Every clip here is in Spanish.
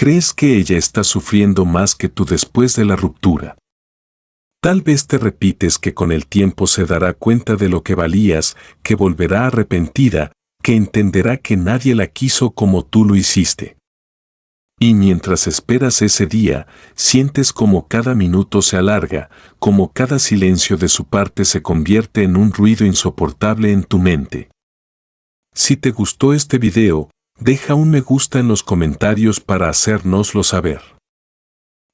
Crees que ella está sufriendo más que tú después de la ruptura. Tal vez te repites que con el tiempo se dará cuenta de lo que valías, que volverá arrepentida, que entenderá que nadie la quiso como tú lo hiciste. Y mientras esperas ese día, sientes como cada minuto se alarga, como cada silencio de su parte se convierte en un ruido insoportable en tu mente. Si te gustó este video, deja un me gusta en los comentarios para hacérnoslo saber.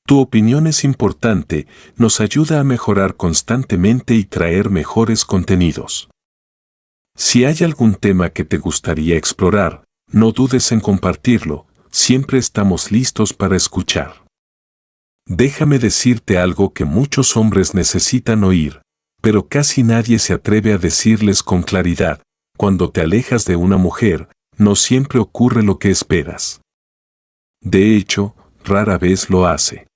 Tu opinión es importante, nos ayuda a mejorar constantemente y traer mejores contenidos. Si hay algún tema que te gustaría explorar, no dudes en compartirlo, siempre estamos listos para escuchar. Déjame decirte algo que muchos hombres necesitan oír, pero casi nadie se atreve a decirles con claridad: cuando te alejas de una mujer, no siempre ocurre lo que esperas. De hecho, rara vez lo hace.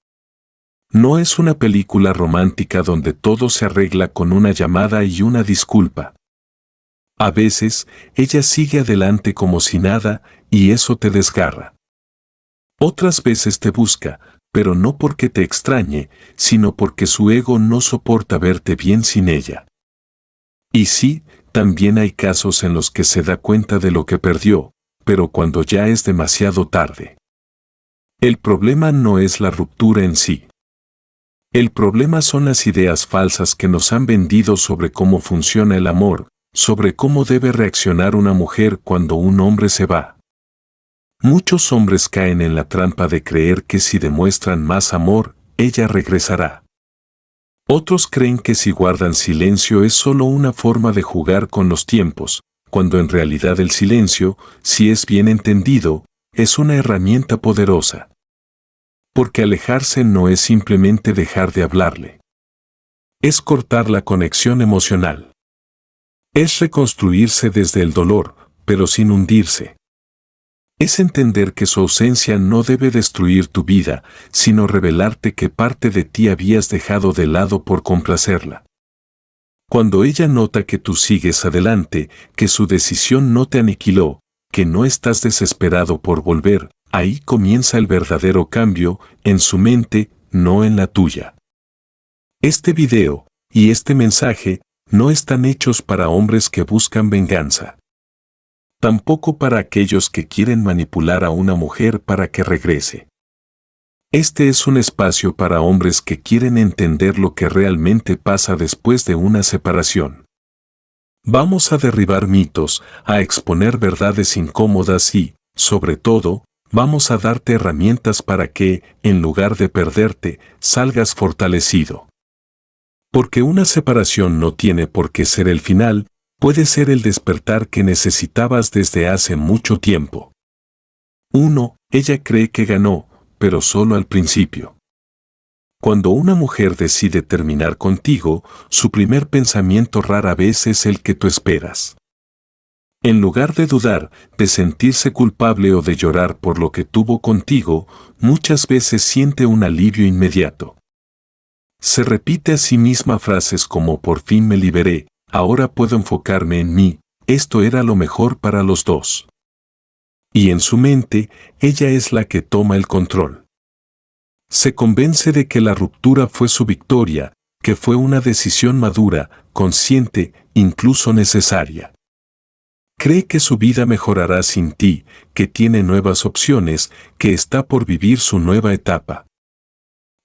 No es una película romántica donde todo se arregla con una llamada y una disculpa. A veces, ella sigue adelante como si nada, y eso te desgarra. Otras veces te busca, pero no porque te extrañe, sino porque su ego no soporta verte bien sin ella. Y sí, también hay casos en los que se da cuenta de lo que perdió, pero cuando ya es demasiado tarde. El problema no es la ruptura en sí. El problema son las ideas falsas que nos han vendido sobre cómo funciona el amor, sobre cómo debe reaccionar una mujer cuando un hombre se va. Muchos hombres caen en la trampa de creer que si demuestran más amor, ella regresará. Otros creen que si guardan silencio es solo una forma de jugar con los tiempos, cuando en realidad el silencio, si es bien entendido, es una herramienta poderosa. Porque alejarse no es simplemente dejar de hablarle. Es cortar la conexión emocional. Es reconstruirse desde el dolor, pero sin hundirse. Es entender que su ausencia no debe destruir tu vida, sino revelarte que parte de ti habías dejado de lado por complacerla. Cuando ella nota que tú sigues adelante, que su decisión no te aniquiló, que no estás desesperado por volver, ahí comienza el verdadero cambio, en su mente, no en la tuya. Este video, y este mensaje, no están hechos para hombres que buscan venganza. Tampoco para aquellos que quieren manipular a una mujer para que regrese. Este es un espacio para hombres que quieren entender lo que realmente pasa después de una separación. Vamos a derribar mitos, a exponer verdades incómodas y, sobre todo, vamos a darte herramientas para que, en lugar de perderte, salgas fortalecido. Porque una separación no tiene por qué ser el final, puede ser el despertar que necesitabas desde hace mucho tiempo. 1. Ella cree que ganó, pero solo al principio. Cuando una mujer decide terminar contigo, su primer pensamiento rara vez es el que tú esperas. En lugar de dudar, de sentirse culpable o de llorar por lo que tuvo contigo, muchas veces siente un alivio inmediato. Se repite a sí misma frases como por fin me liberé, ahora puedo enfocarme en mí, esto era lo mejor para los dos. Y en su mente, ella es la que toma el control. Se convence de que la ruptura fue su victoria, que fue una decisión madura, consciente, incluso necesaria. Cree que su vida mejorará sin ti, que tiene nuevas opciones, que está por vivir su nueva etapa.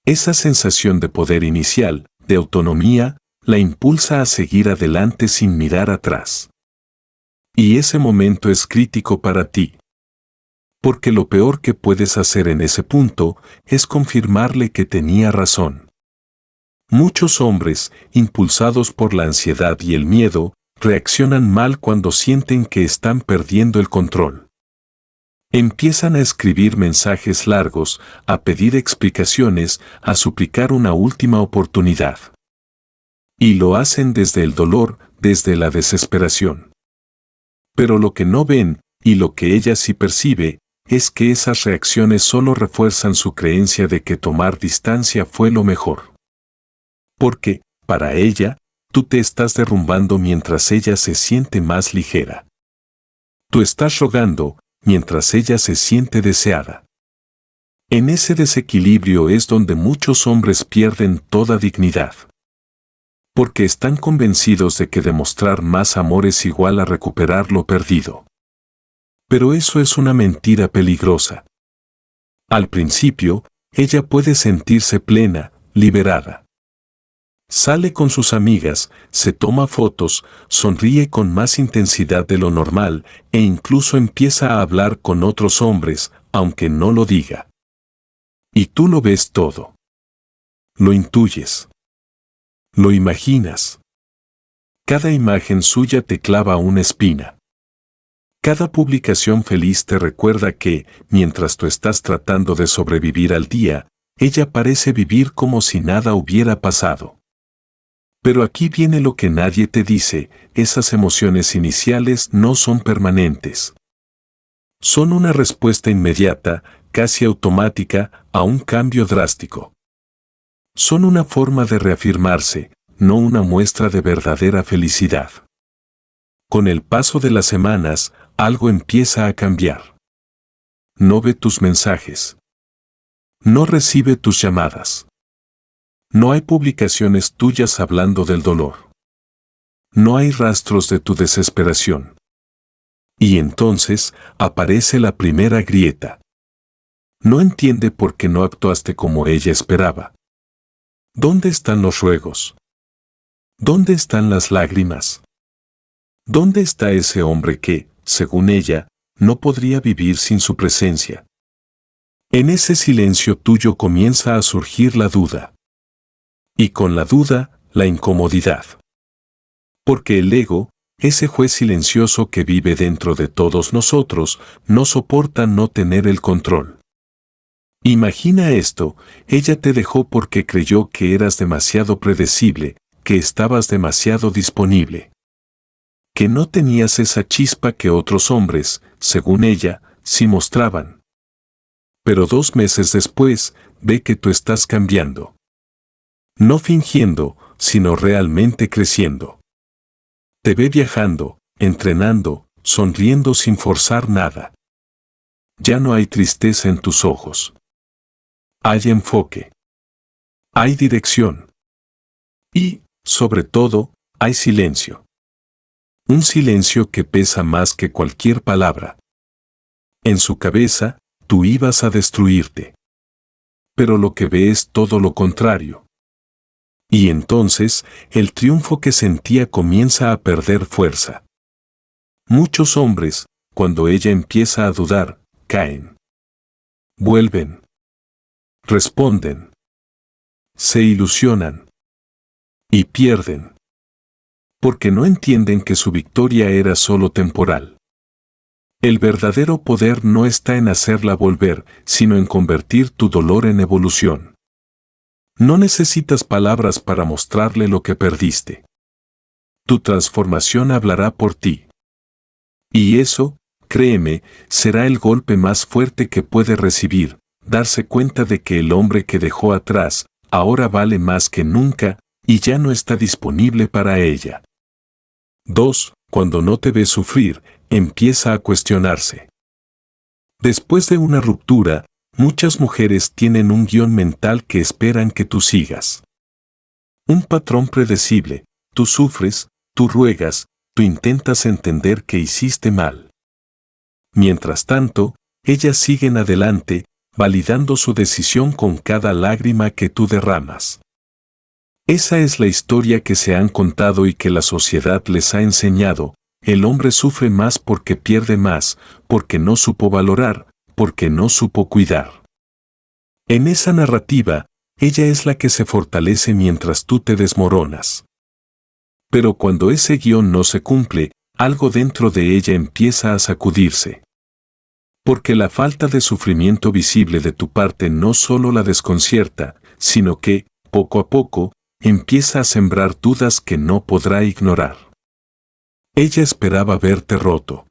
Esa sensación de poder inicial, de autonomía, la impulsa a seguir adelante sin mirar atrás. Y ese momento es crítico para ti. Porque lo peor que puedes hacer en ese punto es confirmarle que tenía razón. Muchos hombres, impulsados por la ansiedad y el miedo, reaccionan mal cuando sienten que están perdiendo el control. Empiezan a escribir mensajes largos, a pedir explicaciones, a suplicar una última oportunidad. Y lo hacen desde el dolor, desde la desesperación. Pero lo que no ven, y lo que ella sí percibe, es que esas reacciones solo refuerzan su creencia de que tomar distancia fue lo mejor. Porque, para ella, tú te estás derrumbando mientras ella se siente más ligera. Tú estás rogando, mientras ella se siente deseada. En ese desequilibrio es donde muchos hombres pierden toda dignidad. Porque están convencidos de que demostrar más amor es igual a recuperar lo perdido. Pero eso es una mentira peligrosa. Al principio, ella puede sentirse plena, liberada. Sale con sus amigas, se toma fotos, sonríe con más intensidad de lo normal e incluso empieza a hablar con otros hombres, aunque no lo diga. Y tú lo ves todo. Lo intuyes. Lo imaginas. Cada imagen suya te clava una espina. Cada publicación feliz te recuerda que, mientras tú estás tratando de sobrevivir al día, ella parece vivir como si nada hubiera pasado. Pero aquí viene lo que nadie te dice, esas emociones iniciales no son permanentes. Son una respuesta inmediata, casi automática, a un cambio drástico. Son una forma de reafirmarse, no una muestra de verdadera felicidad. Con el paso de las semanas, algo empieza a cambiar. No ve tus mensajes. No recibe tus llamadas. No hay publicaciones tuyas hablando del dolor. No hay rastros de tu desesperación. Y entonces aparece la primera grieta. No entiende por qué no actuaste como ella esperaba. ¿Dónde están los ruegos? ¿Dónde están las lágrimas? ¿Dónde está ese hombre que, según ella, no podría vivir sin su presencia? En ese silencio tuyo comienza a surgir la duda. Y con la duda, la incomodidad. Porque el ego, ese juez silencioso que vive dentro de todos nosotros, no soporta no tener el control. Imagina esto, ella te dejó porque creyó que eras demasiado predecible, que estabas demasiado disponible. Que no tenías esa chispa que otros hombres, según ella, sí mostraban. Pero 2 meses después, ve que tú estás cambiando. No fingiendo, sino realmente creciendo. Te ve viajando, entrenando, sonriendo sin forzar nada. Ya no hay tristeza en tus ojos. Hay enfoque. Hay dirección. Y, sobre todo, hay silencio. Un silencio que pesa más que cualquier palabra. En su cabeza, tú ibas a destruirte. Pero lo que ve es todo lo contrario. Y entonces, el triunfo que sentía comienza a perder fuerza. Muchos hombres, cuando ella empieza a dudar, caen. Vuelven. Responden. Se ilusionan. Y pierden. Porque no entienden que su victoria era solo temporal. El verdadero poder no está en hacerla volver, sino en convertir tu dolor en evolución. No necesitas palabras para mostrarle lo que perdiste. Tu transformación hablará por ti. Y eso, créeme, será el golpe más fuerte que puede recibir, darse cuenta de que el hombre que dejó atrás, ahora vale más que nunca, y ya no está disponible para ella. 2. Cuando no te ve sufrir, empieza a cuestionarse. Después de una ruptura, muchas mujeres tienen un guión mental que esperan que tú sigas. Un patrón predecible, tú sufres, tú ruegas, tú intentas entender que hiciste mal. Mientras tanto, ellas siguen adelante, validando su decisión con cada lágrima que tú derramas. Esa es la historia que se han contado y que la sociedad les ha enseñado. El hombre sufre más porque pierde más, porque no supo valorar, porque no supo cuidar. En esa narrativa, ella es la que se fortalece mientras tú te desmoronas. Pero cuando ese guión no se cumple, algo dentro de ella empieza a sacudirse. Porque la falta de sufrimiento visible de tu parte no solo la desconcierta, sino que, poco a poco, empieza a sembrar dudas que no podrá ignorar. Ella esperaba verte roto.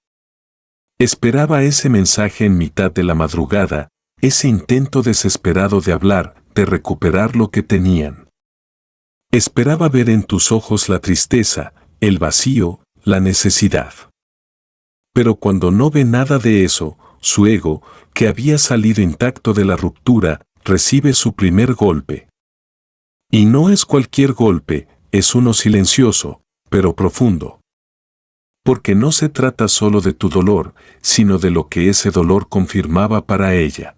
Esperaba ese mensaje en mitad de la madrugada, ese intento desesperado de hablar, de recuperar lo que tenían. Esperaba ver en tus ojos la tristeza, el vacío, la necesidad. Pero cuando no ve nada de eso, su ego, que había salido intacto de la ruptura, recibe su primer golpe. Y no es cualquier golpe, es uno silencioso, pero profundo. Porque no se trata solo de tu dolor, sino de lo que ese dolor confirmaba para ella.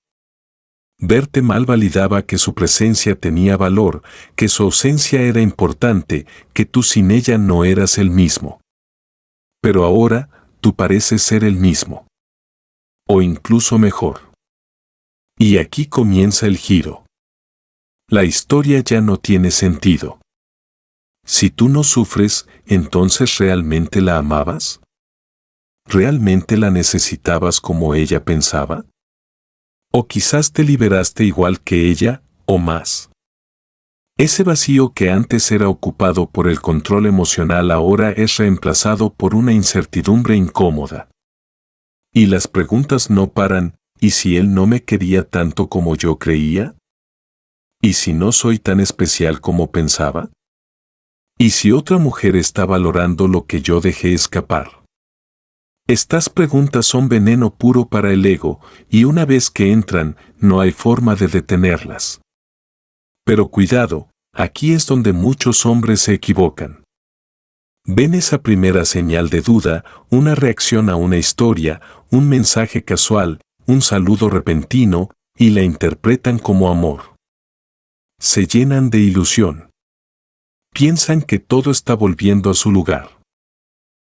Verte mal validaba que su presencia tenía valor, que su ausencia era importante, que tú sin ella no eras el mismo. Pero ahora, tú pareces ser el mismo. O incluso mejor. Y aquí comienza el giro. La historia ya no tiene sentido. Si tú no sufres, ¿entonces realmente la amabas? ¿Realmente la necesitabas como ella pensaba? O quizás te liberaste igual que ella, o más. Ese vacío que antes era ocupado por el control emocional ahora es reemplazado por una incertidumbre incómoda. Y las preguntas no paran, ¿y si él no me quería tanto como yo creía? ¿Y si no soy tan especial como pensaba? ¿Y si otra mujer está valorando lo que yo dejé escapar? Estas preguntas son veneno puro para el ego, y una vez que entran, no hay forma de detenerlas. Pero cuidado, aquí es donde muchos hombres se equivocan. Ven esa primera señal de duda, una reacción a una historia, un mensaje casual, un saludo repentino, y la interpretan como amor. Se llenan de ilusión. Piensan que todo está volviendo a su lugar.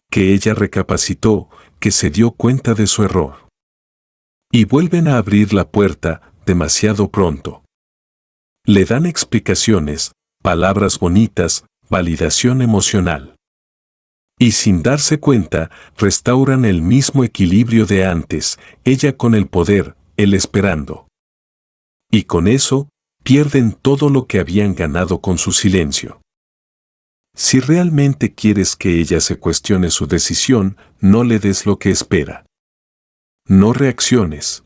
Que ella recapacitó, que se dio cuenta de su error. Y vuelven a abrir la puerta, demasiado pronto. Le dan explicaciones, palabras bonitas, validación emocional. Y sin darse cuenta, restauran el mismo equilibrio de antes, ella con el poder, él esperando. Y con eso, pierden todo lo que habían ganado con su silencio. Si realmente quieres que ella se cuestione su decisión, no le des lo que espera. No reacciones.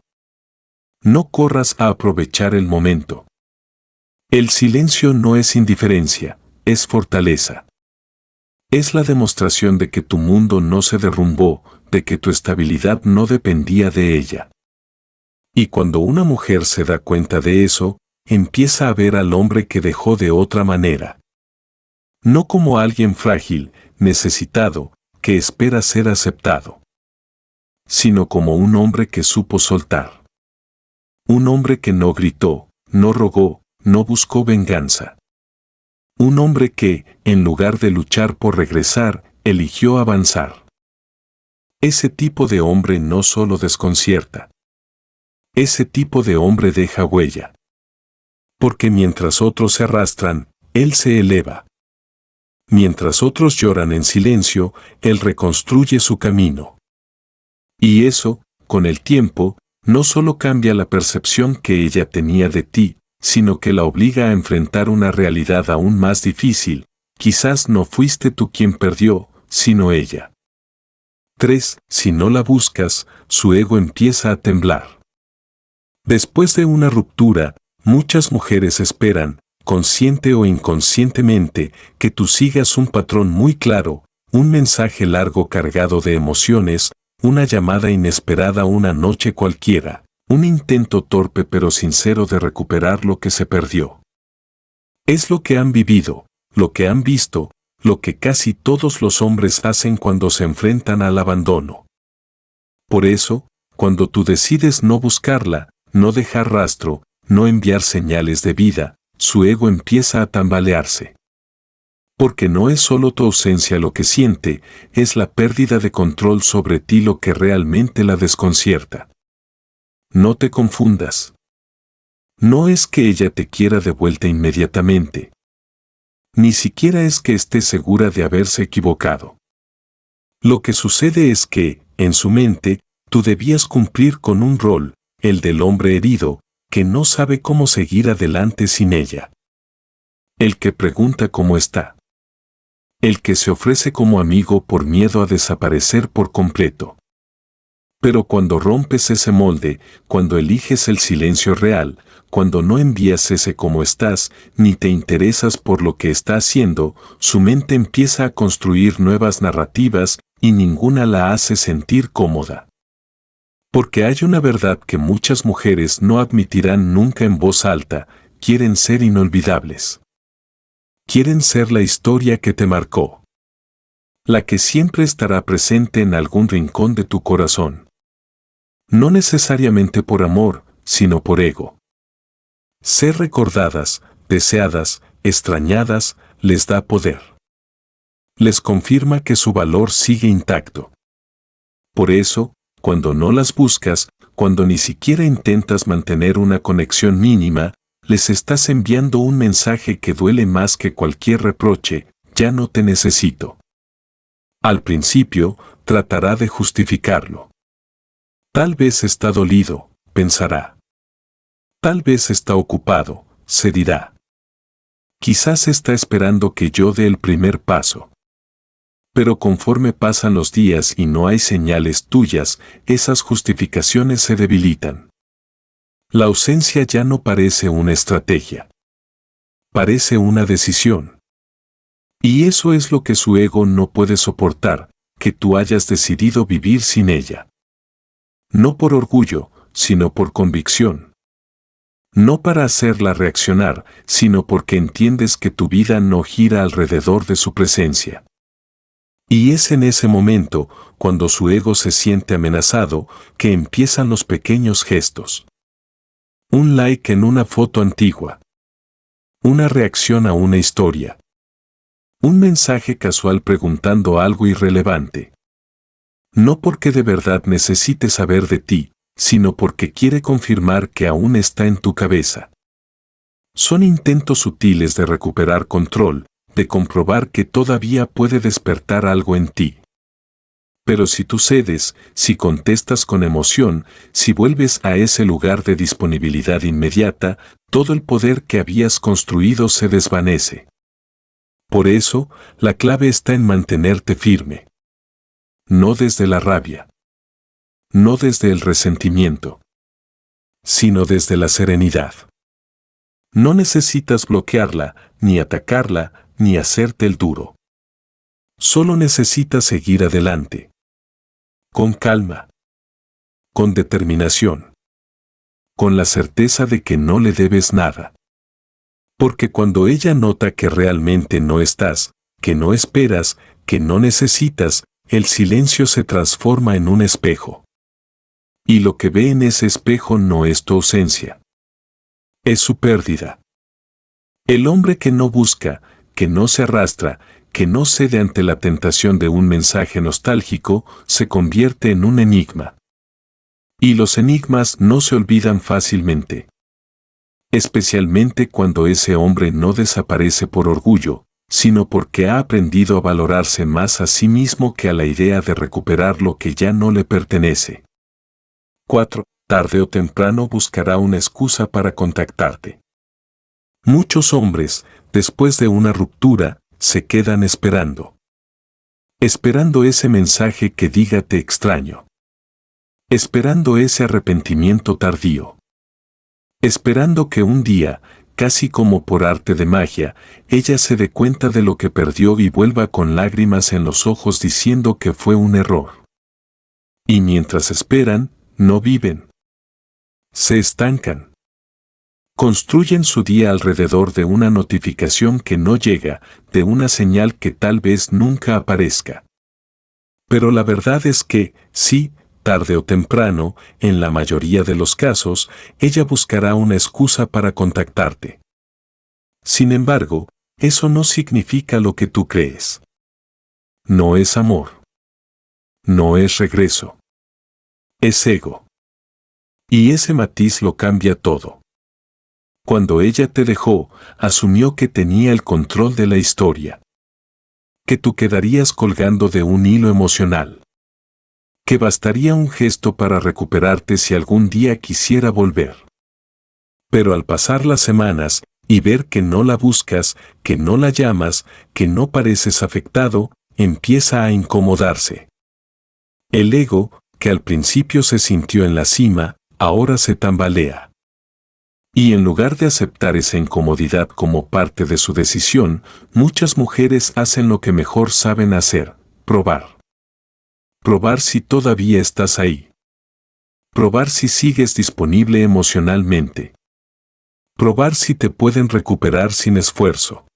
No corras a aprovechar el momento. El silencio no es indiferencia, es fortaleza. Es la demostración de que tu mundo no se derrumbó, de que tu estabilidad no dependía de ella. Y cuando una mujer se da cuenta de eso, empieza a ver al hombre que dejó de otra manera. No como alguien frágil, necesitado, que espera ser aceptado, sino como un hombre que supo soltar. Un hombre que no gritó, no rogó, no buscó venganza. Un hombre que, en lugar de luchar por regresar, eligió avanzar. Ese tipo de hombre no solo desconcierta. Ese tipo de hombre deja huella. Porque mientras otros se arrastran, él se eleva. Mientras otros lloran en silencio, él reconstruye su camino. Y eso, con el tiempo, no solo cambia la percepción que ella tenía de ti, sino que la obliga a enfrentar una realidad aún más difícil. Quizás no fuiste tú quien perdió, sino ella. 3. Si no la buscas, su ego empieza a temblar. Después de una ruptura, muchas mujeres esperan, consciente o inconscientemente, que tú sigas un patrón muy claro, un mensaje largo cargado de emociones, una llamada inesperada una noche cualquiera, un intento torpe pero sincero de recuperar lo que se perdió. Es lo que han vivido, lo que han visto, lo que casi todos los hombres hacen cuando se enfrentan al abandono. Por eso, cuando tú decides no buscarla, no dejar rastro, no enviar señales de vida, su ego empieza a tambalearse. Porque no es solo tu ausencia lo que siente, es la pérdida de control sobre ti lo que realmente la desconcierta. No te confundas. No es que ella te quiera de vuelta inmediatamente. Ni siquiera es que esté segura de haberse equivocado. Lo que sucede es que, en su mente, tú debías cumplir con un rol, el del hombre herido, que no sabe cómo seguir adelante sin ella. El que pregunta cómo está. El que se ofrece como amigo por miedo a desaparecer por completo. Pero cuando rompes ese molde, cuando eliges el silencio real, cuando no envías ese cómo estás, ni te interesas por lo que está haciendo, su mente empieza a construir nuevas narrativas y ninguna la hace sentir cómoda. Porque hay una verdad que muchas mujeres no admitirán nunca en voz alta: quieren ser inolvidables. Quieren ser la historia que te marcó. La que siempre estará presente en algún rincón de tu corazón. No necesariamente por amor, sino por ego. Ser recordadas, deseadas, extrañadas, les da poder. Les confirma que su valor sigue intacto. Por eso, cuando no las buscas, cuando ni siquiera intentas mantener una conexión mínima, les estás enviando un mensaje que duele más que cualquier reproche: ya no te necesito. Al principio, tratará de justificarlo. Tal vez está dolido, pensará. Tal vez está ocupado, se dirá. Quizás está esperando que yo dé el primer paso. Pero conforme pasan los días y no hay señales tuyas, esas justificaciones se debilitan. La ausencia ya no parece una estrategia. Parece una decisión. Y eso es lo que su ego no puede soportar, que tú hayas decidido vivir sin ella. No por orgullo, sino por convicción. No para hacerla reaccionar, sino porque entiendes que tu vida no gira alrededor de su presencia. Y es en ese momento, cuando su ego se siente amenazado, que empiezan los pequeños gestos. Un like en una foto antigua. Una reacción a una historia. Un mensaje casual preguntando algo irrelevante. No porque de verdad necesite saber de ti, sino porque quiere confirmar que aún está en tu cabeza. Son intentos sutiles de recuperar control, de comprobar que todavía puede despertar algo en ti. Pero si tú cedes, si contestas con emoción, si vuelves a ese lugar de disponibilidad inmediata, todo el poder que habías construido se desvanece. Por eso, la clave está en mantenerte firme. No desde la rabia. No desde el resentimiento. Sino desde la serenidad. No necesitas bloquearla, ni atacarla, ni hacerte el duro. Solo necesitas seguir adelante. Con calma. Con determinación. Con la certeza de que no le debes nada. Porque cuando ella nota que realmente no estás, que no esperas, que no necesitas, el silencio se transforma en un espejo. Y lo que ve en ese espejo no es tu ausencia. Es su pérdida. El hombre que no busca, que no se arrastra, que no cede ante la tentación de un mensaje nostálgico, se convierte en un enigma. Y los enigmas no se olvidan fácilmente. Especialmente cuando ese hombre no desaparece por orgullo, sino porque ha aprendido a valorarse más a sí mismo que a la idea de recuperar lo que ya no le pertenece. 4. Tarde o temprano buscará una excusa para contactarte. Muchos hombres, después de una ruptura, se quedan esperando. Esperando ese mensaje que diga te extraño. Esperando ese arrepentimiento tardío. Esperando que un día, casi como por arte de magia, ella se dé cuenta de lo que perdió y vuelva con lágrimas en los ojos diciendo que fue un error. Y mientras esperan, no viven. Se estancan. Construyen su día alrededor de una notificación que no llega, de una señal que tal vez nunca aparezca. Pero la verdad es que, sí, tarde o temprano, en la mayoría de los casos, ella buscará una excusa para contactarte. Sin embargo, eso no significa lo que tú crees. No es amor. No es regreso. Es ego. Y ese matiz lo cambia todo. Cuando ella te dejó, asumió que tenía el control de la historia. Que tú quedarías colgando de un hilo emocional. Que bastaría un gesto para recuperarte si algún día quisiera volver. Pero al pasar las semanas, y ver que no la buscas, que no la llamas, que no pareces afectado, empieza a incomodarse. El ego, que al principio se sintió en la cima, ahora se tambalea. Y en lugar de aceptar esa incomodidad como parte de su decisión, muchas mujeres hacen lo que mejor saben hacer: probar. Probar si todavía estás ahí. Probar si sigues disponible emocionalmente. Probar si te pueden recuperar sin esfuerzo.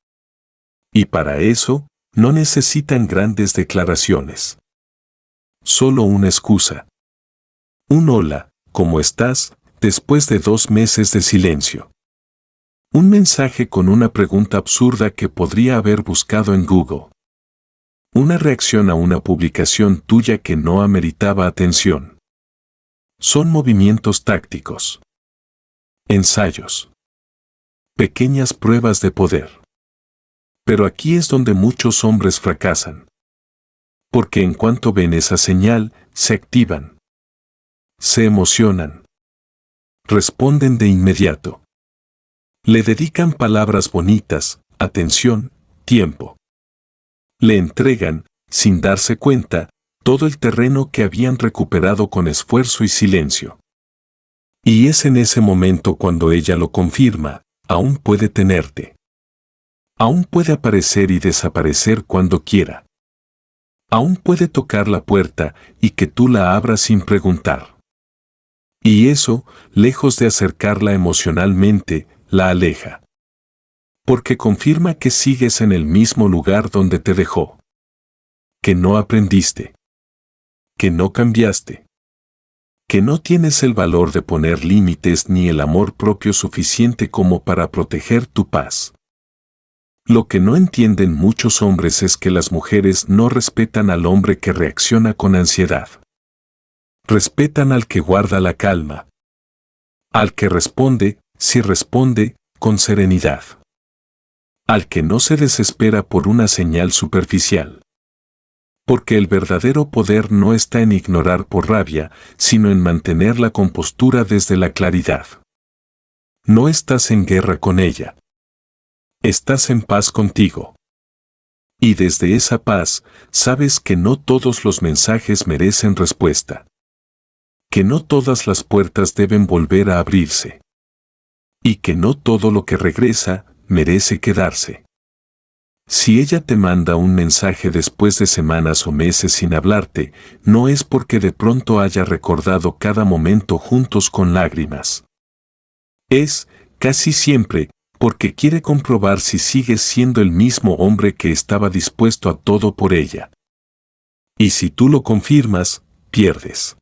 Y para eso, no necesitan grandes declaraciones. Solo una excusa. Un hola, ¿cómo estás?, después de 2 meses de silencio. Un mensaje con una pregunta absurda que podría haber buscado en Google. Una reacción a una publicación tuya que no ameritaba atención. Son movimientos tácticos. Ensayos. Pequeñas pruebas de poder. Pero aquí es donde muchos hombres fracasan. Porque en cuanto ven esa señal, se activan. Se emocionan. Responden de inmediato. Le dedican palabras bonitas, atención, tiempo. Le entregan, sin darse cuenta, todo el terreno que habían recuperado con esfuerzo y silencio. Y es en ese momento cuando ella lo confirma, aún puede tenerte. Aún puede aparecer y desaparecer cuando quiera. Aún puede tocar la puerta y que tú la abras sin preguntar. Y eso, lejos de acercarla emocionalmente, la aleja. Porque confirma que sigues en el mismo lugar donde te dejó. Que no aprendiste. Que no cambiaste. Que no tienes el valor de poner límites ni el amor propio suficiente como para proteger tu paz. Lo que no entienden muchos hombres es que las mujeres no respetan al hombre que reacciona con ansiedad. Respetan al que guarda la calma. Al que responde, si responde, con serenidad. Al que no se desespera por una señal superficial. Porque el verdadero poder no está en ignorar por rabia, sino en mantener la compostura desde la claridad. No estás en guerra con ella. Estás en paz contigo. Y desde esa paz, sabes que no todos los mensajes merecen respuesta. Que no todas las puertas deben volver a abrirse. Y que no todo lo que regresa, merece quedarse. Si ella te manda un mensaje después de semanas o meses sin hablarte, no es porque de pronto haya recordado cada momento juntos con lágrimas. Es, casi siempre, porque quiere comprobar si sigues siendo el mismo hombre que estaba dispuesto a todo por ella. Y si tú lo confirmas, pierdes.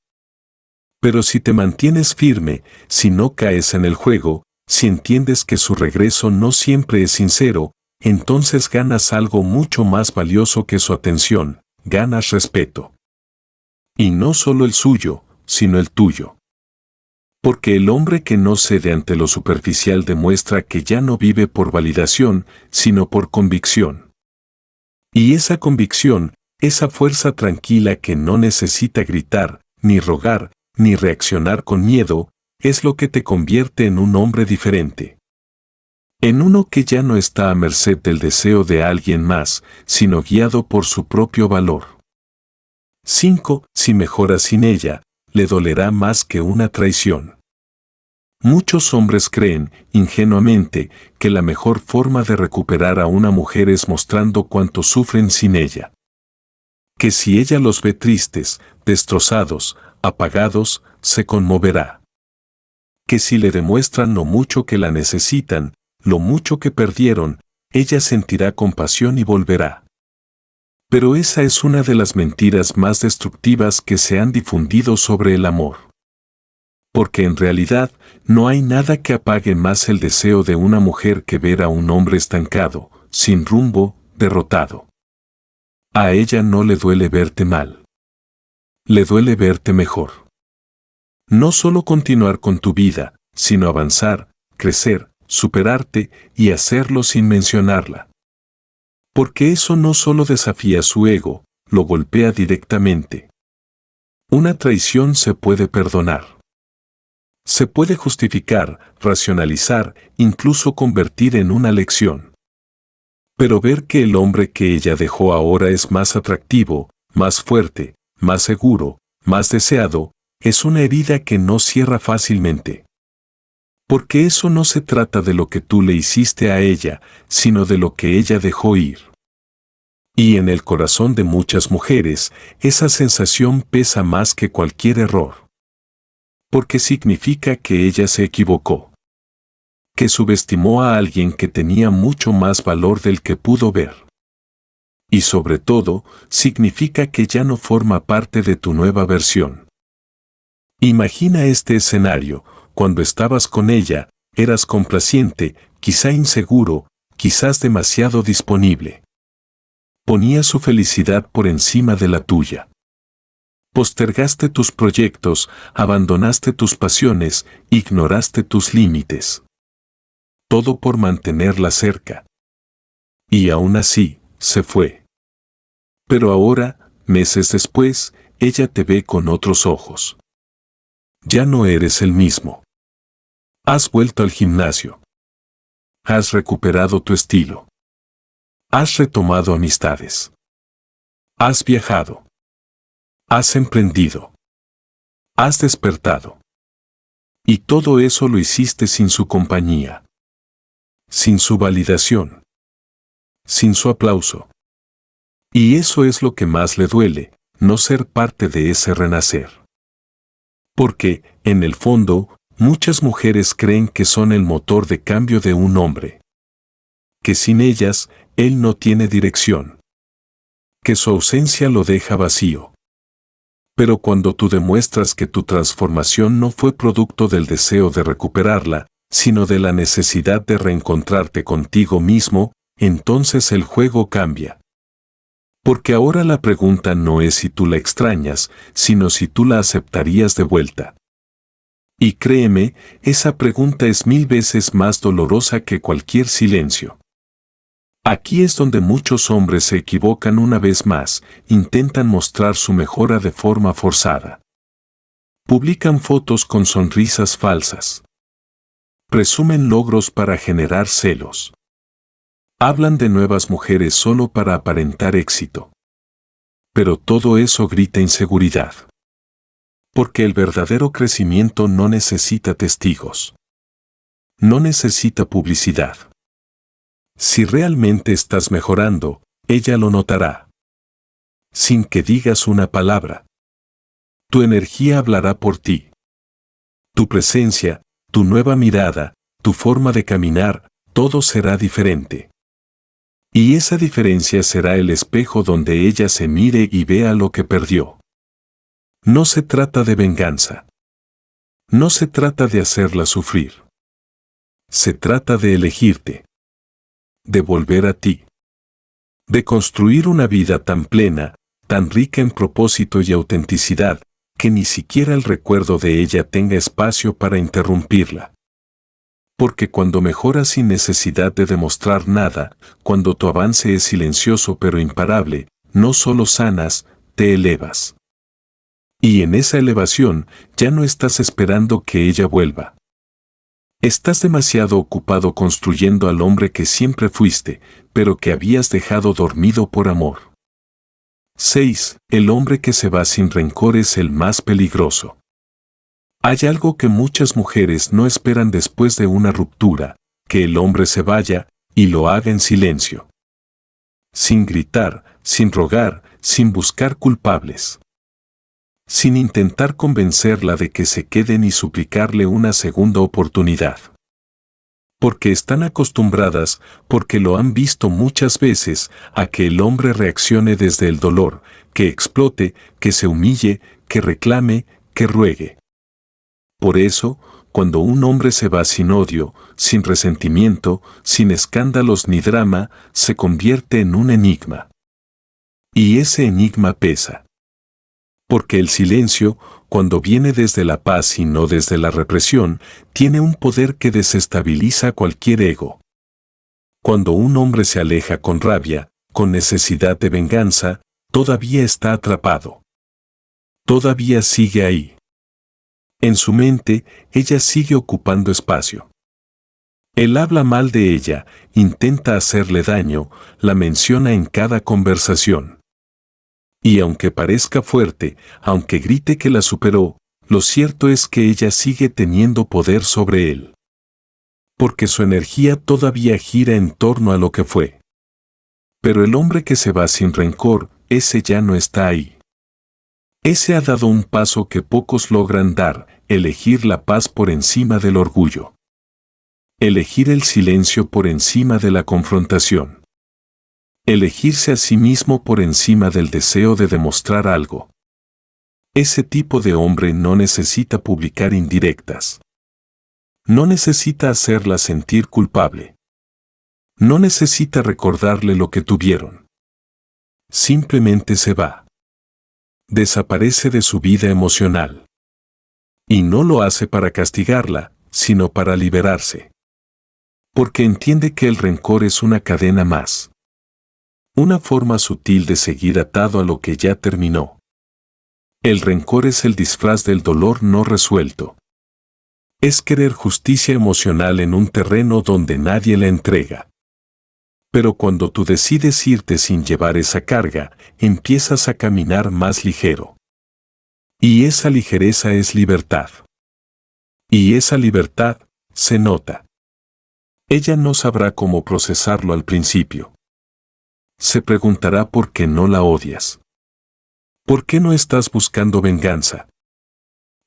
Pero si te mantienes firme, si no caes en el juego, si entiendes que su regreso no siempre es sincero, entonces ganas algo mucho más valioso que su atención, ganas respeto. Y no solo el suyo, sino el tuyo. Porque el hombre que no cede ante lo superficial demuestra que ya no vive por validación, sino por convicción. Y esa convicción, esa fuerza tranquila que no necesita gritar, ni rogar, ni reaccionar con miedo, es lo que te convierte en un hombre diferente. En uno que ya no está a merced del deseo de alguien más, sino guiado por su propio valor. 5. Si mejora sin ella, le dolerá más que una traición. Muchos hombres creen, ingenuamente, que la mejor forma de recuperar a una mujer es mostrando cuánto sufren sin ella. Que si ella los ve tristes, destrozados, apagados, se conmoverá. Que si le demuestran lo mucho que la necesitan, lo mucho que perdieron, ella sentirá compasión y volverá. Pero esa es una de las mentiras más destructivas que se han difundido sobre el amor. Porque en realidad, no hay nada que apague más el deseo de una mujer que ver a un hombre estancado, sin rumbo, derrotado. A ella no le duele verte mal. Le duele verte mejor. No solo continuar con tu vida, sino avanzar, crecer, superarte y hacerlo sin mencionarla. Porque eso no solo desafía su ego, lo golpea directamente. Una traición se puede perdonar. Se puede justificar, racionalizar, incluso convertir en una lección. Pero ver que el hombre que ella dejó ahora es más atractivo, más fuerte, más seguro, más deseado, es una herida que no cierra fácilmente. Porque eso no se trata de lo que tú le hiciste a ella, sino de lo que ella dejó ir. Y en el corazón de muchas mujeres, esa sensación pesa más que cualquier error. Porque significa que ella se equivocó. Que subestimó a alguien que tenía mucho más valor del que pudo ver. Y sobre todo, significa que ya no forma parte de tu nueva versión. Imagina este escenario: cuando estabas con ella, eras complaciente, quizá inseguro, quizás demasiado disponible. Ponías su felicidad por encima de la tuya. Postergaste tus proyectos, abandonaste tus pasiones, ignoraste tus límites. Todo por mantenerla cerca. Y aún así, se fue. Pero ahora, meses después, ella te ve con otros ojos. Ya no eres el mismo. Has vuelto al gimnasio. Has recuperado tu estilo. Has retomado amistades. Has viajado. Has emprendido. Has despertado. Y todo eso lo hiciste sin su compañía. Sin su validación. Sin su aplauso. Y eso es lo que más le duele, no ser parte de ese renacer. Porque, en el fondo, muchas mujeres creen que son el motor de cambio de un hombre. Que sin ellas, él no tiene dirección. Que su ausencia lo deja vacío. Pero cuando tú demuestras que tu transformación no fue producto del deseo de recuperarla, sino de la necesidad de reencontrarte contigo mismo, entonces el juego cambia. Porque ahora la pregunta no es si tú la extrañas, sino si tú la aceptarías de vuelta. Y créeme, esa pregunta es 1000 veces más dolorosa que cualquier silencio. Aquí es donde muchos hombres se equivocan una vez más, intentan mostrar su mejora de forma forzada. Publican fotos con sonrisas falsas. Presumen logros para generar celos. Hablan de nuevas mujeres solo para aparentar éxito. Pero todo eso grita inseguridad. Porque el verdadero crecimiento no necesita testigos. No necesita publicidad. Si realmente estás mejorando, ella lo notará. Sin que digas una palabra. Tu energía hablará por ti. Tu presencia, tu nueva mirada, tu forma de caminar, todo será diferente. Y esa diferencia será el espejo donde ella se mire y vea lo que perdió. No se trata de venganza. No se trata de hacerla sufrir. Se trata de elegirte. De volver a ti. De construir una vida tan plena, tan rica en propósito y autenticidad, que ni siquiera el recuerdo de ella tenga espacio para interrumpirla. Porque cuando mejoras sin necesidad de demostrar nada, cuando tu avance es silencioso pero imparable, no solo sanas, te elevas. Y en esa elevación, ya no estás esperando que ella vuelva. Estás demasiado ocupado construyendo al hombre que siempre fuiste, pero que habías dejado dormido por amor. 6. El hombre que se va sin rencor es el más peligroso. Hay algo que muchas mujeres no esperan después de una ruptura, que el hombre se vaya, y lo haga en silencio. Sin gritar, sin rogar, sin buscar culpables. Sin intentar convencerla de que se quede ni suplicarle una segunda oportunidad. Porque están acostumbradas, porque lo han visto muchas veces, a que el hombre reaccione desde el dolor, que explote, que se humille, que reclame, que ruegue. Por eso, cuando un hombre se va sin odio, sin resentimiento, sin escándalos ni drama, se convierte en un enigma. Y ese enigma pesa. Porque el silencio, cuando viene desde la paz y no desde la represión, tiene un poder que desestabiliza cualquier ego. Cuando un hombre se aleja con rabia, con necesidad de venganza, todavía está atrapado. Todavía sigue ahí. En su mente, ella sigue ocupando espacio. Él habla mal de ella, intenta hacerle daño, la menciona en cada conversación. Y aunque parezca fuerte, aunque grite que la superó, lo cierto es que ella sigue teniendo poder sobre él. Porque su energía todavía gira en torno a lo que fue. Pero el hombre que se va sin rencor, ese ya no está ahí. Ese ha dado un paso que pocos logran dar, elegir la paz por encima del orgullo. Elegir el silencio por encima de la confrontación. Elegirse a sí mismo por encima del deseo de demostrar algo. Ese tipo de hombre no necesita publicar indirectas. No necesita hacerla sentir culpable. No necesita recordarle lo que tuvieron. Simplemente se va. Desaparece de su vida emocional. Y no lo hace para castigarla, sino para liberarse. Porque entiende que el rencor es una cadena más. Una forma sutil de seguir atado a lo que ya terminó. El rencor es el disfraz del dolor no resuelto. Es querer justicia emocional en un terreno donde nadie la entrega. Pero cuando tú decides irte sin llevar esa carga, empiezas a caminar más ligero. Y esa ligereza es libertad. Y esa libertad se nota. Ella no sabrá cómo procesarlo al principio. Se preguntará por qué no la odias. ¿Por qué no estás buscando venganza?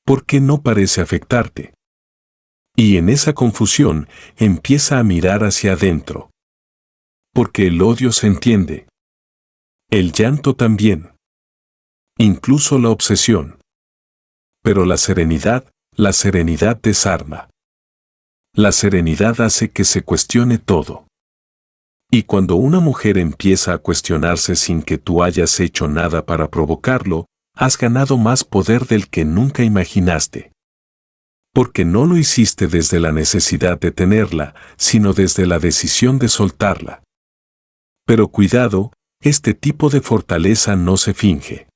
¿Por qué no parece afectarte? Y en esa confusión empieza a mirar hacia adentro. Porque el odio se entiende. El llanto también. Incluso la obsesión. Pero la serenidad desarma. La serenidad hace que se cuestione todo. Y cuando una mujer empieza a cuestionarse sin que tú hayas hecho nada para provocarlo, has ganado más poder del que nunca imaginaste. Porque no lo hiciste desde la necesidad de tenerla, sino desde la decisión de soltarla. Pero cuidado, este tipo de fortaleza no se finge.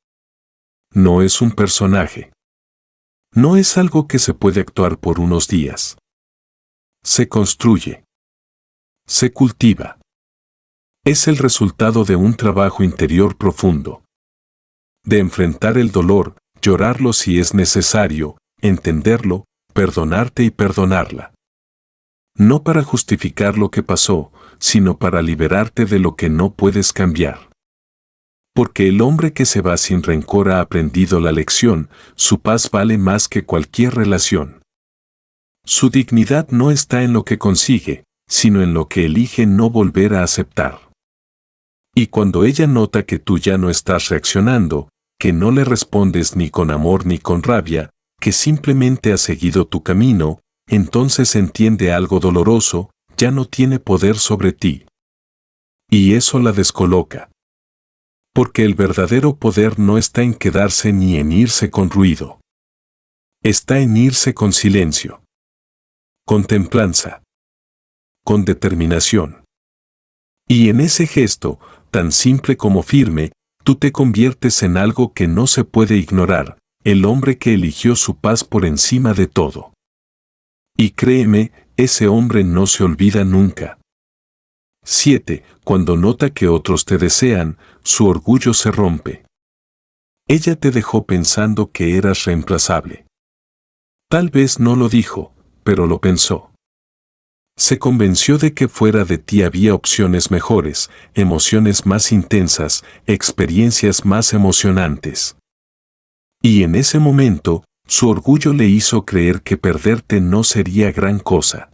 No es un personaje. No es algo que se puede actuar por unos días. Se construye. Se cultiva. Es el resultado de un trabajo interior profundo. De enfrentar el dolor, llorarlo si es necesario, entenderlo, perdonarte y perdonarla. No para justificar lo que pasó, sino para liberarte de lo que no puedes cambiar. Porque el hombre que se va sin rencor ha aprendido la lección, su paz vale más que cualquier relación. Su dignidad no está en lo que consigue, sino en lo que elige no volver a aceptar. Y cuando ella nota que tú ya no estás reaccionando, que no le respondes ni con amor ni con rabia, que simplemente has seguido tu camino, entonces entiende algo doloroso, ya no tiene poder sobre ti. Y eso la descoloca. Porque el verdadero poder no está en quedarse ni en irse con ruido. Está en irse con silencio. Con templanza. Con determinación. Y en ese gesto, tan simple como firme, tú te conviertes en algo que no se puede ignorar, el hombre que eligió su paz por encima de todo. Y créeme, ese hombre no se olvida nunca. 7. Cuando nota que otros te desean, su orgullo se rompe. Ella te dejó pensando que eras reemplazable. Tal vez no lo dijo, pero lo pensó. Se convenció de que fuera de ti había opciones mejores, emociones más intensas, experiencias más emocionantes. Y en ese momento, su orgullo le hizo creer que perderte no sería gran cosa.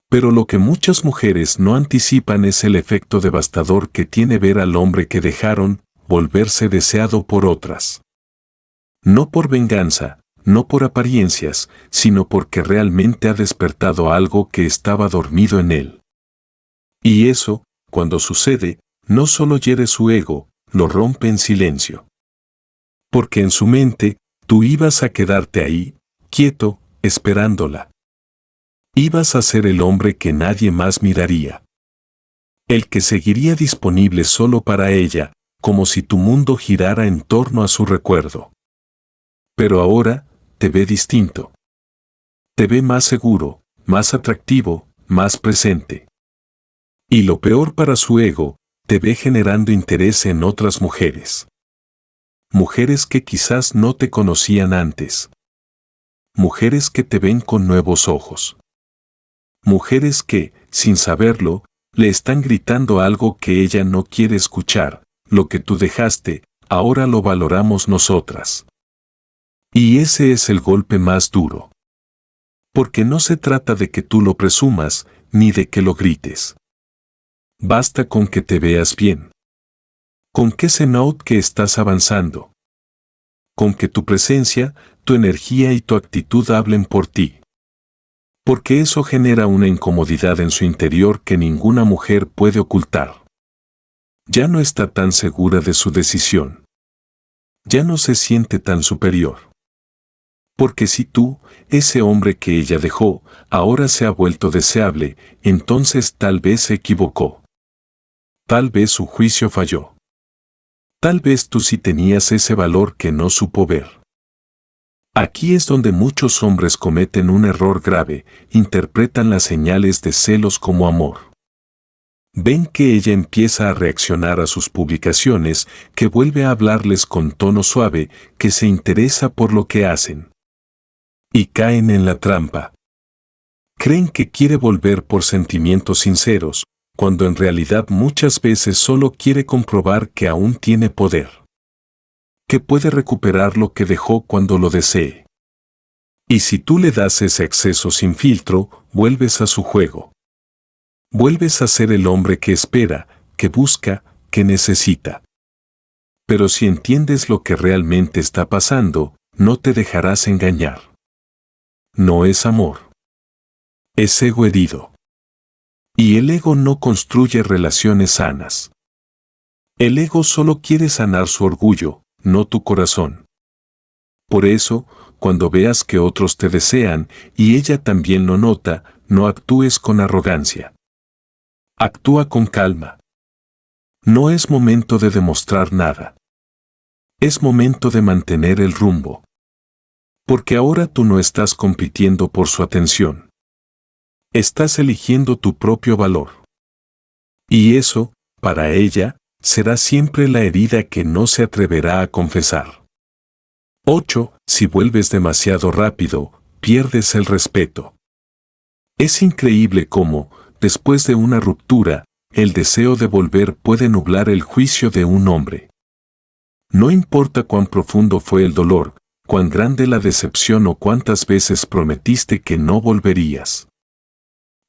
Pero lo que muchas mujeres no anticipan es el efecto devastador que tiene ver al hombre que dejaron volverse deseado por otras. No por venganza, no por apariencias, sino porque realmente ha despertado algo que estaba dormido en él. Y eso, cuando sucede, no solo hiere su ego, lo rompe en silencio. Porque en su mente, tú ibas a quedarte ahí, quieto, esperándola. Ibas a ser el hombre que nadie más miraría. El que seguiría disponible solo para ella, como si tu mundo girara en torno a su recuerdo. Pero ahora, te ve distinto. Te ve más seguro, más atractivo, más presente. Y lo peor para su ego, te ve generando interés en otras mujeres. Mujeres que quizás no te conocían antes. Mujeres que te ven con nuevos ojos. Mujeres que, sin saberlo, le están gritando algo que ella no quiere escuchar, lo que tú dejaste, ahora lo valoramos nosotras. Y ese es el golpe más duro. Porque no se trata de que tú lo presumas, ni de que lo grites. Basta con que te veas bien. Con que se note que estás avanzando. Con que tu presencia, tu energía y tu actitud hablen por ti. Porque eso genera una incomodidad en su interior que ninguna mujer puede ocultar. Ya no está tan segura de su decisión. Ya no se siente tan superior. Porque si tú, ese hombre que ella dejó, ahora se ha vuelto deseable, entonces tal vez se equivocó. Tal vez su juicio falló. Tal vez tú sí tenías ese valor que no supo ver. Aquí es donde muchos hombres cometen un error grave, interpretan las señales de celos como amor. Ven que ella empieza a reaccionar a sus publicaciones, que vuelve a hablarles con tono suave, que se interesa por lo que hacen. Y caen en la trampa. Creen que quiere volver por sentimientos sinceros, cuando en realidad muchas veces solo quiere comprobar que aún tiene poder. Que puede recuperar lo que dejó cuando lo desee. Y si tú le das ese acceso sin filtro, vuelves a su juego. Vuelves a ser el hombre que espera, que busca, que necesita. Pero si entiendes lo que realmente está pasando, no te dejarás engañar. No es amor. Es ego herido. Y el ego no construye relaciones sanas. El ego solo quiere sanar su orgullo, no tu corazón. Por eso, cuando veas que otros te desean y ella también lo nota, no actúes con arrogancia. Actúa con calma. No es momento de demostrar nada. Es momento de mantener el rumbo. Porque ahora tú no estás compitiendo por su atención. Estás eligiendo tu propio valor. Y eso, para ella, será siempre la herida que no se atreverá a confesar. 8. Si vuelves demasiado rápido, pierdes el respeto. Es increíble cómo, después de una ruptura, el deseo de volver puede nublar el juicio de un hombre. No importa cuán profundo fue el dolor, cuán grande la decepción o cuántas veces prometiste que no volverías.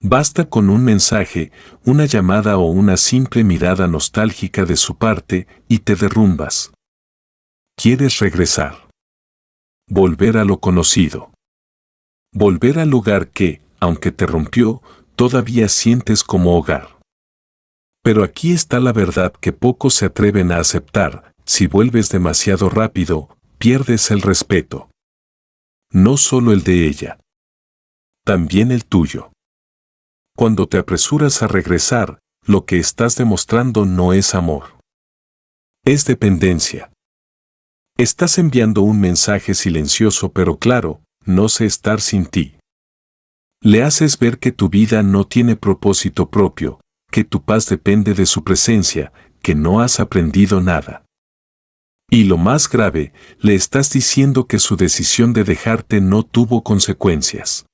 Basta con un mensaje, una llamada o una simple mirada nostálgica de su parte y te derrumbas. ¿Quieres regresar? Volver a lo conocido. Volver al lugar que, aunque te rompió, todavía sientes como hogar. Pero aquí está la verdad que pocos se atreven a aceptar: si vuelves demasiado rápido, pierdes el respeto. No solo el de ella. También el tuyo. Cuando te apresuras a regresar, lo que estás demostrando no es amor. Es dependencia. Estás enviando un mensaje silencioso pero claro: no sé estar sin ti. Le haces ver que tu vida no tiene propósito propio, que tu paz depende de su presencia, que no has aprendido nada. Y lo más grave, le estás diciendo que su decisión de dejarte no tuvo consecuencias.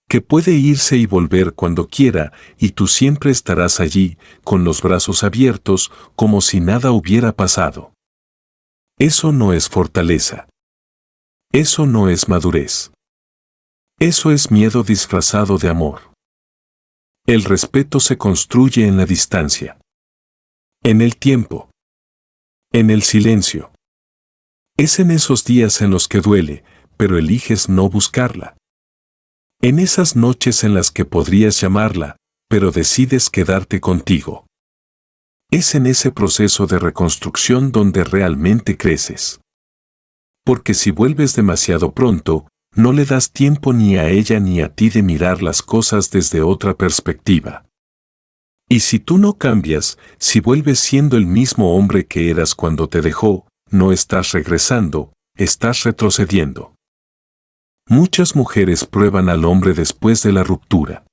Que puede irse y volver cuando quiera, y tú siempre estarás allí, con los brazos abiertos, como si nada hubiera pasado. Eso no es fortaleza. Eso no es madurez. Eso es miedo disfrazado de amor. El respeto se construye en la distancia. En el tiempo. En el silencio. Es en esos días en los que duele, pero eliges no buscarla. En esas noches en las que podrías llamarla, pero decides quedarte contigo. Es en ese proceso de reconstrucción donde realmente creces. Porque si vuelves demasiado pronto, no le das tiempo ni a ella ni a ti de mirar las cosas desde otra perspectiva. Y si tú no cambias, si vuelves siendo el mismo hombre que eras cuando te dejó, no estás regresando, estás retrocediendo. Muchas mujeres prueban al hombre después de la ruptura.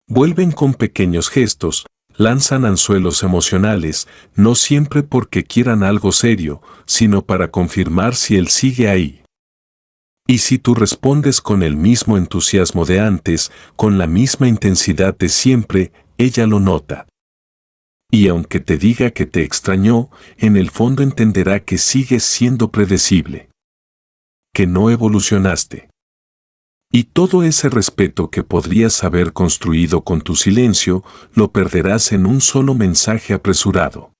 Vuelven con pequeños gestos, lanzan anzuelos emocionales, no siempre porque quieran algo serio, sino para confirmar si él sigue ahí. Y si tú respondes con el mismo entusiasmo de antes, con la misma intensidad de siempre, ella lo nota. Y aunque te diga que te extrañó, en el fondo entenderá que sigues siendo predecible. que no evolucionaste. Y todo ese respeto que podrías haber construido con tu silencio, lo perderás en un solo mensaje apresurado.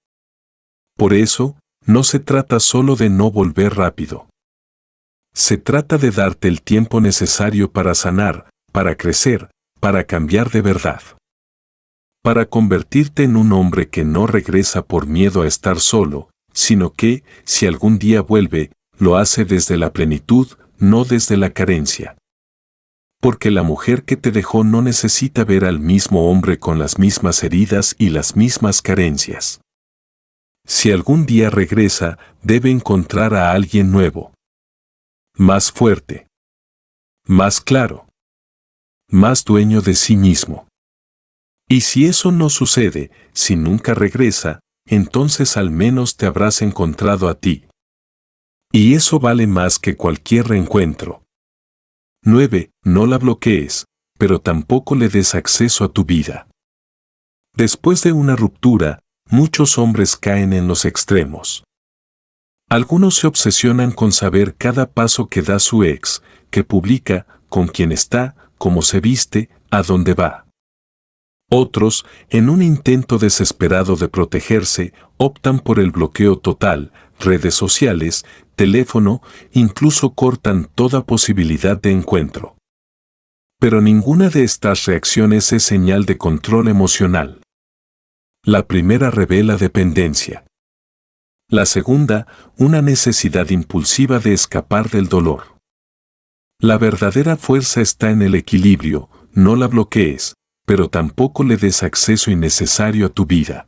Por eso, no se trata solo de no volver rápido. Se trata de darte el tiempo necesario para sanar, para crecer, para cambiar de verdad. Para convertirte en un hombre que no regresa por miedo a estar solo, sino que, si algún día vuelve, lo hace desde la plenitud, no desde la carencia. Porque la mujer que te dejó no necesita ver al mismo hombre con las mismas heridas y las mismas carencias. Si algún día regresa, debe encontrar a alguien nuevo. Más fuerte. Más claro. Más dueño de sí mismo. Y si eso no sucede, si nunca regresa, entonces al menos te habrás encontrado a ti. Y eso vale más que cualquier reencuentro. 9. No la bloquees, pero tampoco le des acceso a tu vida. Después de una ruptura, muchos hombres caen en los extremos. Algunos se obsesionan con saber cada paso que da su ex, que publica, con quién está, cómo se viste, a dónde va. Otros, en un intento desesperado de protegerse, optan por el bloqueo total, redes sociales, teléfono, incluso cortan toda posibilidad de encuentro. Pero ninguna de estas reacciones es señal de control emocional. La primera revela dependencia. La segunda, una necesidad impulsiva de escapar del dolor. La verdadera fuerza está en el equilibrio, no la bloquees, pero tampoco le des acceso innecesario a tu vida.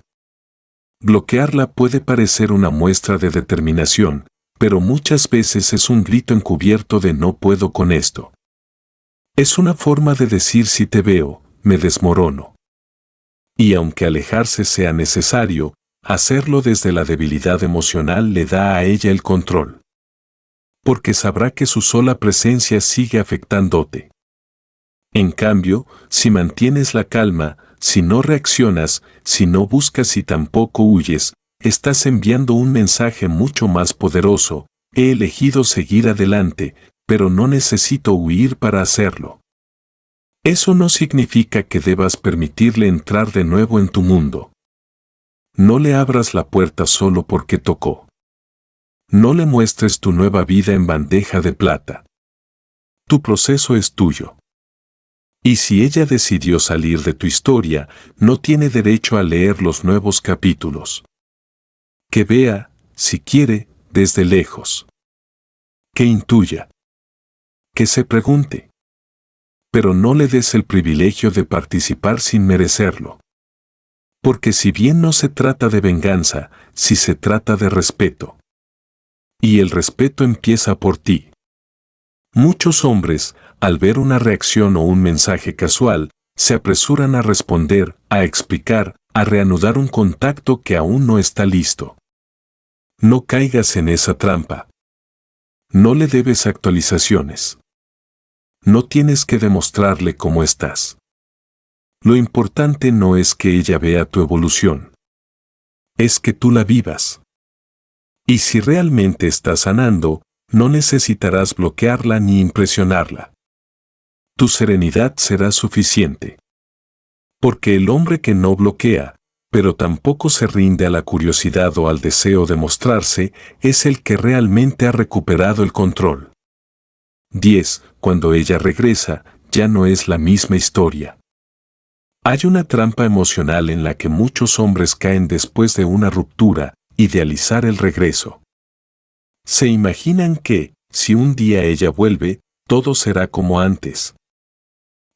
Bloquearla puede parecer una muestra de determinación, pero muchas veces es un grito encubierto de no puedo con esto. Es una forma de decir si te veo, me desmorono. Y aunque alejarse sea necesario, hacerlo desde la debilidad emocional le da a ella el control. Porque sabrá que su sola presencia sigue afectándote. En cambio, si mantienes la calma, si no reaccionas, si no buscas y tampoco huyes, estás enviando un mensaje mucho más poderoso: he elegido seguir adelante, pero no necesito huir para hacerlo. Eso no significa que debas permitirle entrar de nuevo en tu mundo. No le abras la puerta solo porque tocó. No le muestres tu nueva vida en bandeja de plata. Tu proceso es tuyo. Y si ella decidió salir de tu historia, no tiene derecho a leer los nuevos capítulos. Que vea, si quiere, desde lejos. Que intuya. Que se pregunte. Pero no le des el privilegio de participar sin merecerlo. Porque si bien no se trata de venganza, sí se trata de respeto. Y el respeto empieza por ti. Muchos hombres, al ver una reacción o un mensaje casual, se apresuran a responder, a explicar, a reanudar un contacto que aún no está listo. No caigas en esa trampa. No le debes actualizaciones. No tienes que demostrarle cómo estás. Lo importante no es que ella vea tu evolución. Es que tú la vivas. Y si realmente estás sanando, no necesitarás bloquearla ni impresionarla. Tu serenidad será suficiente. Porque el hombre que no bloquea, pero tampoco se rinde a la curiosidad o al deseo de mostrarse, es el que realmente ha recuperado el control. 10. Cuando ella regresa, ya no es la misma historia. Hay una trampa emocional en la que muchos hombres caen después de una ruptura: idealizar el regreso. Se imaginan que, si un día ella vuelve, todo será como antes.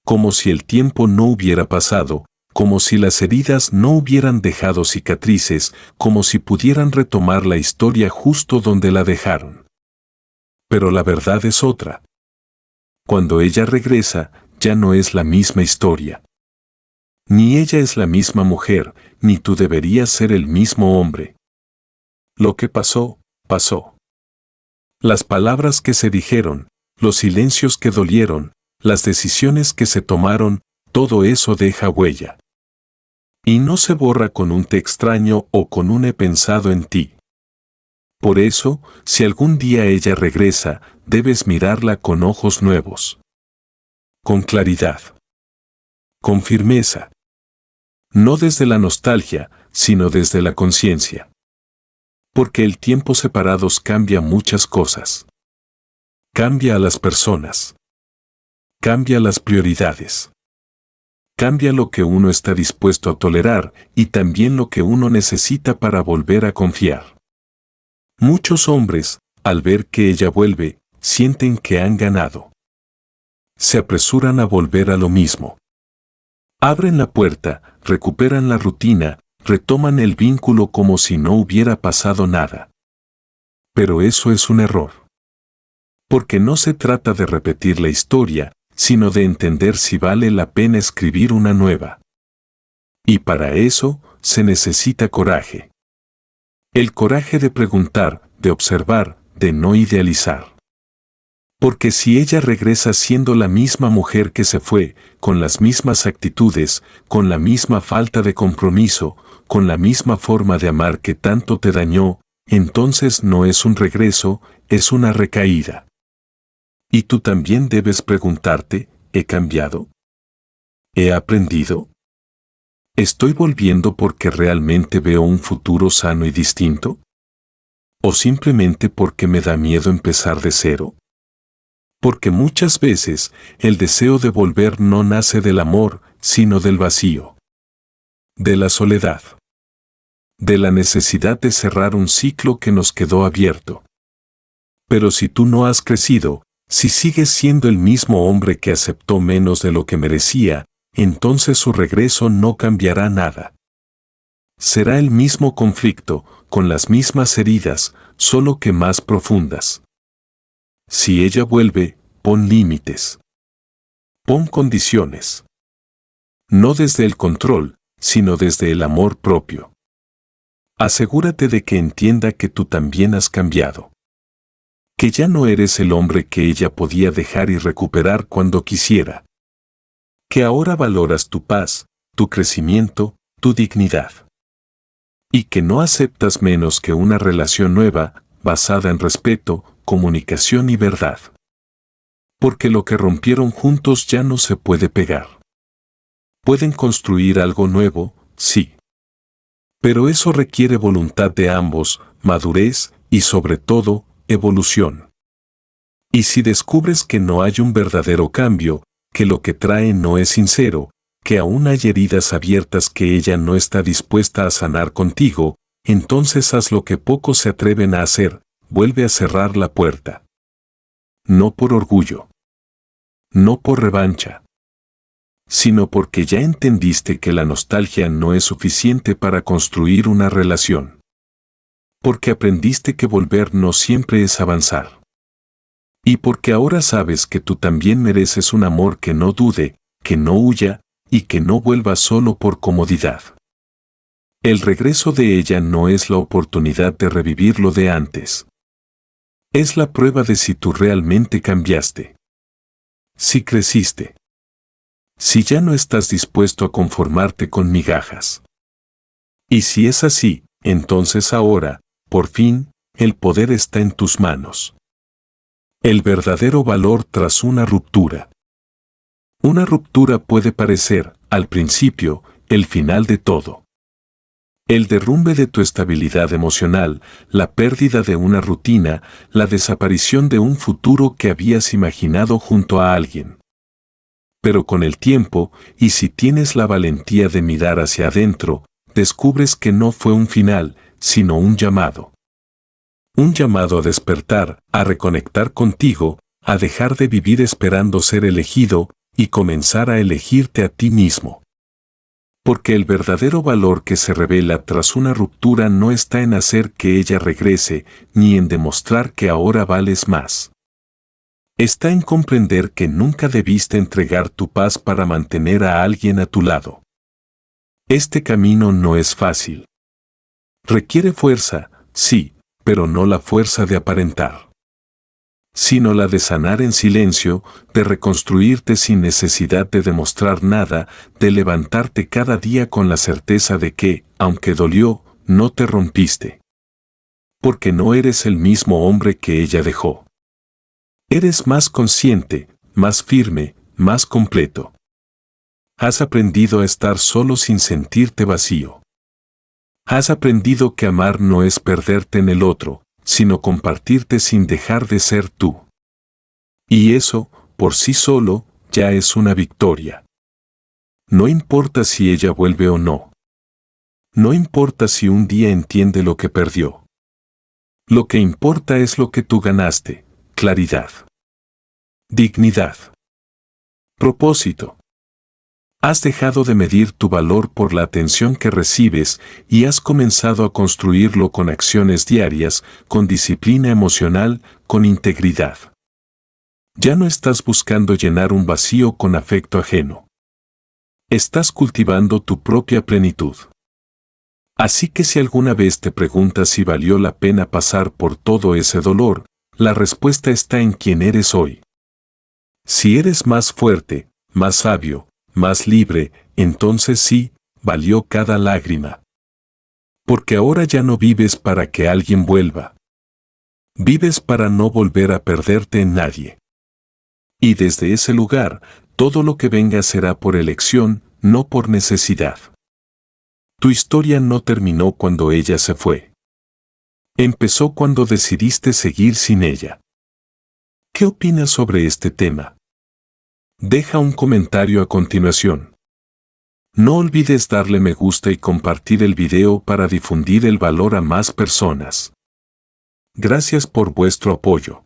Como si el tiempo no hubiera pasado, como si las heridas no hubieran dejado cicatrices, como si pudieran retomar la historia justo donde la dejaron. Pero la verdad es otra. Cuando ella regresa, ya no es la misma historia. Ni ella es la misma mujer, ni tú deberías ser el mismo hombre. Lo que pasó, pasó. Las palabras que se dijeron, los silencios que dolieron, las decisiones que se tomaron, todo eso deja huella. Y no se borra con un te extraño o con un he pensado en ti. Por eso, si algún día ella regresa, debes mirarla con ojos nuevos. Con claridad. Con firmeza. No desde la nostalgia, sino desde la conciencia. Porque el tiempo separados cambia muchas cosas. Cambia a las personas. Cambia las prioridades. Cambia lo que uno está dispuesto a tolerar y también lo que uno necesita para volver a confiar. Muchos hombres, al ver que ella vuelve, sienten que han ganado. Se apresuran a volver a lo mismo. Abren la puerta, recuperan la rutina, retoman el vínculo como si no hubiera pasado nada. Pero eso es un error. Porque no se trata de repetir la historia, sino de entender si vale la pena escribir una nueva. Y para eso, se necesita coraje. El coraje de preguntar, de observar, de no idealizar. Porque si ella regresa siendo la misma mujer que se fue, con las mismas actitudes, con la misma falta de compromiso, con la misma forma de amar que tanto te dañó, entonces no es un regreso, es una recaída. Y tú también debes preguntarte, ¿he cambiado? ¿He aprendido? ¿Estoy volviendo porque realmente veo un futuro sano y distinto? ¿O simplemente porque me da miedo empezar de cero? Porque muchas veces el deseo de volver no nace del amor, sino del vacío. De la soledad. De la necesidad de cerrar un ciclo que nos quedó abierto. Pero si tú no has crecido, si sigues siendo el mismo hombre que aceptó menos de lo que merecía, entonces su regreso no cambiará nada. Será el mismo conflicto, con las mismas heridas, solo que más profundas. Si ella vuelve, pon límites. Pon condiciones. No desde el control, sino desde el amor propio. Asegúrate de que entienda que tú también has cambiado. Que ya no eres el hombre que ella podía dejar y recuperar cuando quisiera. Que ahora valoras tu paz, tu crecimiento, tu dignidad. Y que no aceptas menos que una relación nueva, basada en respeto, comunicación y verdad. Porque lo que rompieron juntos ya no se puede pegar. Pueden construir algo nuevo, sí. Pero eso requiere voluntad de ambos, madurez y sobre todo, evolución. Y si descubres que no hay un verdadero cambio, que lo que trae no es sincero, que aún hay heridas abiertas que ella no está dispuesta a sanar contigo, entonces haz lo que pocos se atreven a hacer, vuelve a cerrar la puerta. No por orgullo. No por revancha. Sino porque ya entendiste que la nostalgia no es suficiente para construir una relación. Porque aprendiste que volver no siempre es avanzar. Y porque ahora sabes que tú también mereces un amor que no dude, que no huya, y que no vuelva solo por comodidad. El regreso de ella no es la oportunidad de revivir lo de antes. Es la prueba de si tú realmente cambiaste. Si creciste. Si ya no estás dispuesto a conformarte con migajas. Y si es así, entonces ahora, por fin, el poder está en tus manos. El verdadero valor tras una ruptura. Una ruptura puede parecer, al principio, el final de todo. El derrumbe de tu estabilidad emocional, la pérdida de una rutina, la desaparición de un futuro que habías imaginado junto a alguien. Pero con el tiempo, y si tienes la valentía de mirar hacia adentro, descubres que no fue un final, sino un llamado. Un llamado a despertar, a reconectar contigo, a dejar de vivir esperando ser elegido, y comenzar a elegirte a ti mismo. Porque el verdadero valor que se revela tras una ruptura no está en hacer que ella regrese, ni en demostrar que ahora vales más. Está en comprender que nunca debiste entregar tu paz para mantener a alguien a tu lado. Este camino no es fácil. Requiere fuerza, sí, pero no la fuerza de aparentar, sino la de sanar en silencio, de reconstruirte sin necesidad de demostrar nada, de levantarte cada día con la certeza de que, aunque dolió, no te rompiste. Porque no eres el mismo hombre que ella dejó. Eres más consciente, más firme, más completo. Has aprendido a estar solo sin sentirte vacío. Has aprendido que amar no es perderte en el otro, sino compartirte sin dejar de ser tú. Y eso, por sí solo, ya es una victoria. No importa si ella vuelve o no. No importa si un día entiende lo que perdió. Lo que importa es lo que tú ganaste: claridad, dignidad, propósito. Has dejado de medir tu valor por la atención que recibes y has comenzado a construirlo con acciones diarias, con disciplina emocional, con integridad. Ya no estás buscando llenar un vacío con afecto ajeno. Estás cultivando tu propia plenitud. Así que si alguna vez te preguntas si valió la pena pasar por todo ese dolor, la respuesta está en quién eres hoy. Si eres más fuerte, más sabio, más libre, entonces sí, valió cada lágrima. Porque ahora ya no vives para que alguien vuelva. Vives para no volver a perderte en nadie. Y desde ese lugar, todo lo que venga será por elección, no por necesidad. Tu historia no terminó cuando ella se fue. Empezó cuando decidiste seguir sin ella. ¿Qué opinas sobre este tema? Deja un comentario a continuación. No olvides darle me gusta y compartir el video para difundir el valor a más personas. Gracias por vuestro apoyo.